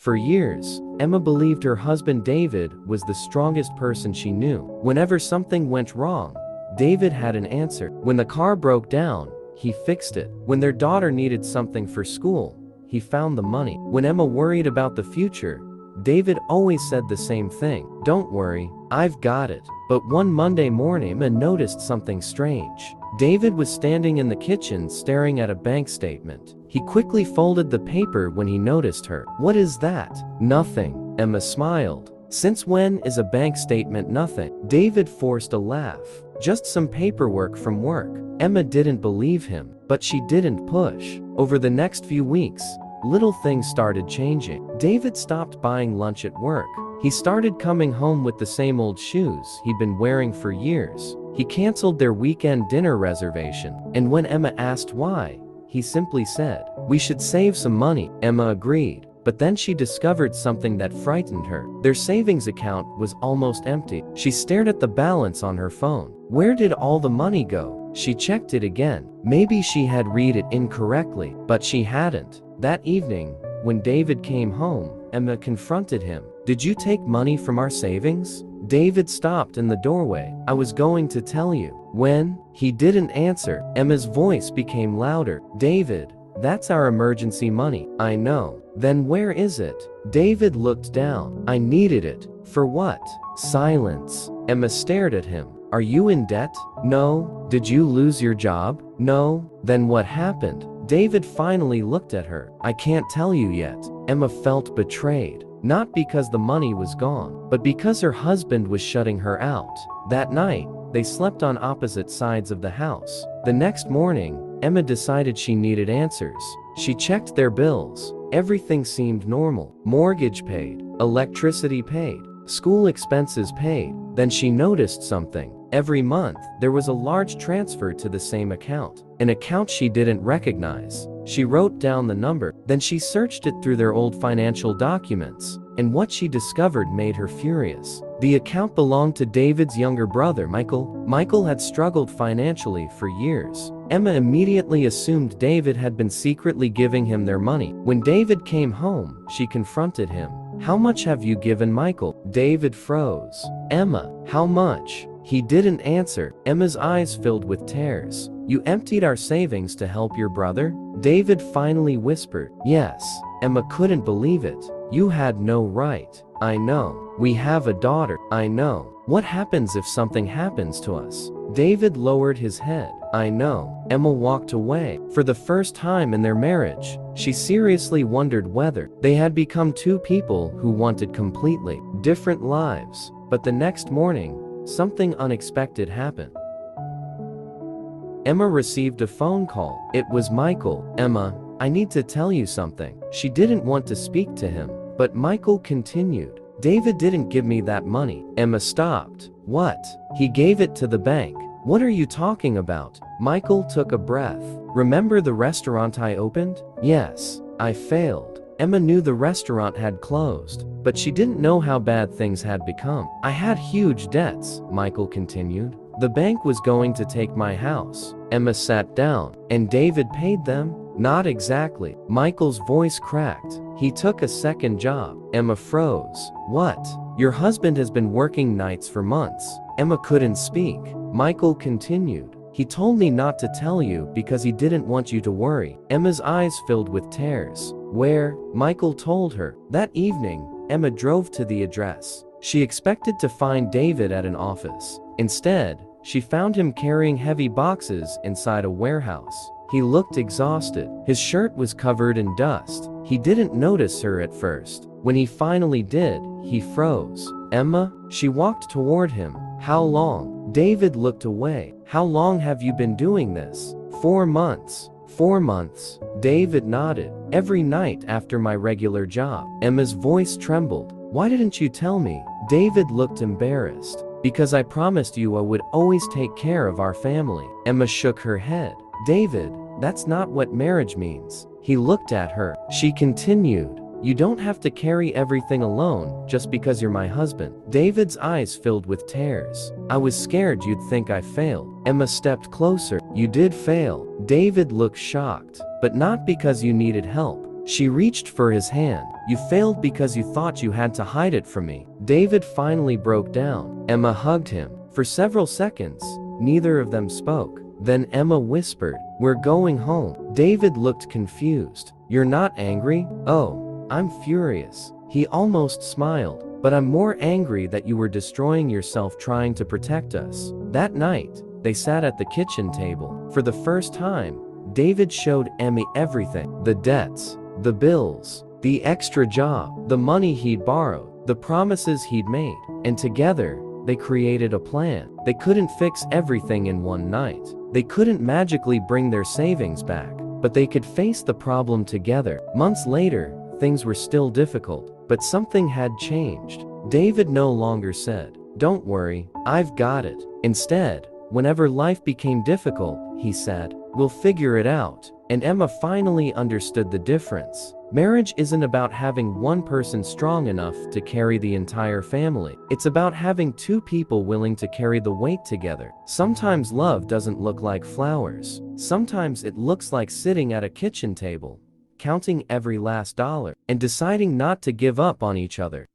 For years, Emma believed her husband David was the strongest person she knew. Whenever something went wrong, David had an answer. When the car broke down, he fixed it. When their daughter needed something for school, he found the money. When Emma worried about the future, David always said the same thing: "Don't worry, I've got it." But one Monday morning, Emma noticed something strange. David was standing in the kitchen staring at a bank statement. He quickly folded the paper when he noticed her. "What is that?" "Nothing," Emma smiled. "Since when is a bank statement nothing?" David forced a laugh. "Just some paperwork from work." Emma didn't believe him, but she didn't push. Over the next few weeks, little things started changing. David stopped buying lunch at work. He started coming home with the same old shoes he'd been wearing for years. He canceled their weekend dinner reservation, and when Emma asked why, he simply said, "We should save some money." Emma agreed, but then she discovered something that frightened her. Their savings account was almost empty. She stared at the balance on her phone. Where did all the money go? She checked it again. Maybe she had read it incorrectly, but she hadn't. That evening, when David came home, Emma confronted him. "Did you take money from our savings?" David stopped in the doorway. "I was going to tell you." "When?" He didn't answer. Emma's voice became louder. "David, that's our emergency money." "I know." "Then where is it?" David looked down. "I needed it." "For what?" Silence. Emma stared at him. "Are you in debt?" "No." "Did you lose your job?" "No." "Then what happened?" David finally looked at her. "I can't tell you yet." Emma felt betrayed. Not because the money was gone, but because her husband was shutting her out. That night, they slept on opposite sides of the house. The next morning, Emma decided she needed answers. She checked their bills. Everything seemed normal. Mortgage paid, electricity paid, school expenses paid. Then she noticed something. Every month, there was a large transfer to the same account, an account she didn't recognize. She wrote down the number, then she searched it through their old financial documents, and what she discovered made her furious. The account belonged to David's younger brother, Michael. Michael had struggled financially for years. Emma immediately assumed David had been secretly giving him their money. When David came home, she confronted him. "How much have you given Michael?" David froze. "Emma, how much?" He didn't answer. Emma's eyes filled with tears. "You emptied our savings to help your brother?" David finally whispered, "Yes." Emma couldn't believe it. "You had no right." "I know. We have a daughter." "I know. What happens if something happens to us?" David lowered his head. "I know." Emma walked away. For the first time in their marriage, she seriously wondered whether they had become two people who wanted completely different lives. But the next morning, something unexpected happened. Emma received a phone call. It was Michael. "Emma, I need to tell you something." She didn't want to speak to him, but Michael continued. "David didn't give me that money." Emma stopped. "What?" "He gave it to the bank." "What are you talking about?" Michael took a breath. "Remember the restaurant I opened?" "Yes. I failed." Emma knew the restaurant had closed, but she didn't know how bad things had become. "I had huge debts," Michael continued. "The bank was going to take my house." Emma sat down. "And David paid them?" "Not exactly." Michael's voice cracked. "He took a second job." Emma froze. "What?" "Your husband has been working nights for months." Emma couldn't speak. Michael continued. "He told me not to tell you because he didn't want you to worry." Emma's eyes filled with tears. "Where?" Michael told her. That evening, Emma drove to the address. She expected to find David at an office. Instead, she found him carrying heavy boxes inside a warehouse. He looked exhausted. His shirt was covered in dust. He didn't notice her at first. When he finally did, he froze. "Emma?" She walked toward him. "How long?" David looked away. "How long have you been doing this?" 4 months. 4 months. David nodded. "Every night after my regular job." Emma's voice trembled. "Why didn't you tell me?" David looked embarrassed. "Because I promised you I would always take care of our family." Emma shook her head. "David, that's not what marriage means." He looked at her. She continued. "You don't have to carry everything alone just because you're my husband." David's eyes filled with tears. "I was scared you'd think I failed." Emma stepped closer. "You did fail." David looked shocked. "But not because you needed help." She reached for his hand. You failed because you thought you had to hide it from me. David finally broke down. Emma hugged him. For several seconds, neither of them spoke. Then Emma whispered, "We're going home." David looked confused. "You're not angry?" "Oh, I'm furious." He almost smiled. "But I'm more angry that you were destroying yourself trying to protect us." That night, they sat at the kitchen table. For the first time, David showed Emma everything. The debts, the bills, the extra job, the money he'd borrowed, the promises he'd made. And together, they created a plan. They couldn't fix everything in one night. They couldn't magically bring their savings back, but they could face the problem together. Months later, things were still difficult, but something had changed. David no longer said, "Don't worry, I've got it." Instead, whenever life became difficult, he said, "We'll figure it out." And Emma finally understood the difference. Marriage isn't about having one person strong enough to carry the entire family. It's about having two people willing to carry the weight together. Sometimes love doesn't look like flowers. Sometimes it looks like sitting at a kitchen table, counting every last dollar, and deciding not to give up on each other.